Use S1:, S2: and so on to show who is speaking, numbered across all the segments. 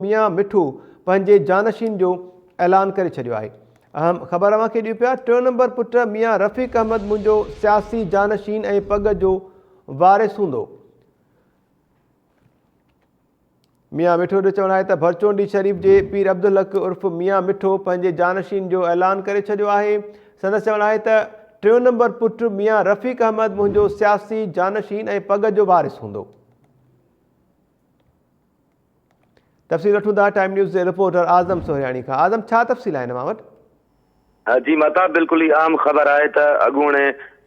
S1: मियां मिठू पंहिंजे जानशीन जो ऐलान करे छॾियो आहे। अहम ख़बर अव्हांखे ॾियूं पिया। 3 नंबर पुट मियां रफ़ीक अहमद मुंहिंजो सियासी जानशीन ऐं पग जो वारिस हूंदो। मियां मिठो जो चवणु आहे त भरचोंडी शरीफ़ जे पीर अब्दुल हक उर्फ़ मियां मिठो पंहिंजे जानशीन जो ऐलान करे छॾियो आहे। संदसि चवणु आहे त 3 नंबर पुट मियां रफ़ीक अहमद मुंहिंजो सियासी जानशीन ऐं पग जो वारिस हूंदो। तफ़सील वठूं था टाइम न्यूज़ जे रिपोर्टर आज़म सोहरियाणी खां। आज़म, छा तफ़सील आहिनि अव्हां वटि?
S2: जी मता बिल्कुल ही आम खबर है त अगूणे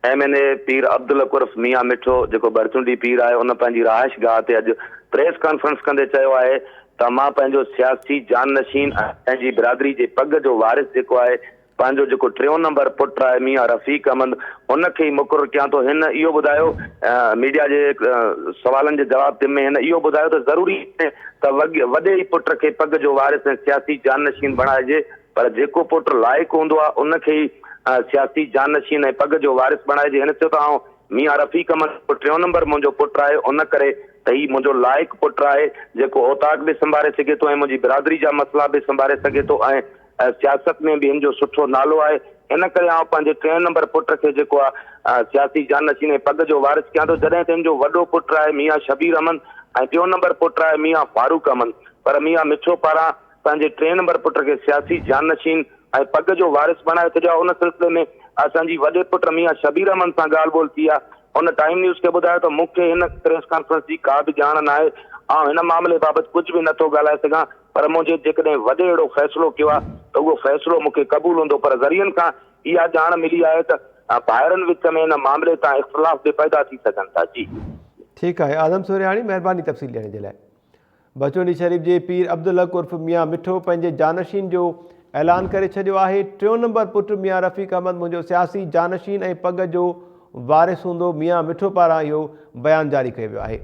S2: MNA पीर अब्दुल हक उर्फ़ मियां मिठो जो बरचुंडी पीर है उन पंहिंजी रहाइश गाह ते अॼु प्रेस कॉन्फ्रेंस कंदे चयो आहे त मां पंहिंजो सियासी जानशीन पंहिंजी बिरादरी जे पग जो वारिस जेको आहे पंहिंजो जेको 3 नंबर पुट आहे मियां रफ़ीक अहमद उनखे ई मुक़ररु कयां थो। हिन इहो ॿुधायो मीडिया जे सवालनि जे जवाब में हिन इहो ॿुधायो त ज़रूरी त वॾे ई पुट खे पग जो वारिस ऐं सियासी जानशीन बणाइजे, पर जेको पुट लाइक़ु हूंदो आहे उनखे ई सियासी जानशीन ऐं पग जो वारिस बणाइजे। हिन चयो त आउं मियां रफ़ीक अहमद 3 नंबर मुंहिंजो पुट आहे, उन करे त हीउ मुंहिंजो लाइक़ु पुट आहे जेको औताक बि संभाले सघे थो ऐं मुंहिंजी बिरादरी जा मसइला बि संभाले सघे थो ऐं सियासत में बि हिन जो सुठो नालो आहे। इन करे आउं पंहिंजे 3 नंबर पुट खे जेको आहे सियासी जानशीन ऐं पग जो वारिस कयां थो, जॾहिं त हिन जो वॾो पुट आहे मियां शबीर अहमद ऐं 4 नंबर पुट आहे मियां फारूक अहमद। पर मियां मिठो पारां पंहिंजे 3 नंबर पुट खे सियासी जानशीन ऐं पग जो वारिस बणाए छॾियो आहे। उन सिलसिले में असांजी वॾे पुट मियां शबीर अहमद सां ॻाल्हि ॿोल थी आहे। उन टाइम न्यूज़ खे ॿुधायो त मूंखे हिन प्रेस कॉन्फ्रेंस जी का बि ॼाण न आहे, ऐं हिन मामले बाबति कुझु बि नथो ॻाल्हाए सघां, पर मुंहिंजे जेकॾहिं वॾे अहिड़ो फ़ैसिलो कयो आहे त उहो फ़ैसिलो मूंखे क़बूल हूंदो। पर ज़रियनि खां इहा ॼाण मिली आहे त ॿाहिरनि विच में हिन मामले तां इख़्तिलाफ़ बि पैदा थी सघनि था। जी
S1: ठीकु आहे आज़म सोहरियाणी, महिरबानी तफ़सील ॾियण जे लाइ। भरचोंडी शरीफ़ जे पीर अब्दुल हक उर्फ़ मियां मिठो पंहिंजे जानशीन जो ऐलान करे छॾियो आहे। 3 नंबर पुट मियां रफ़ीक अहमद मुंहिंजो सियासी जानशीन ऐं पग जो वारिस हूंदो। मियां मिठो पारां इहो बयानु जारी कयो वियो आहे।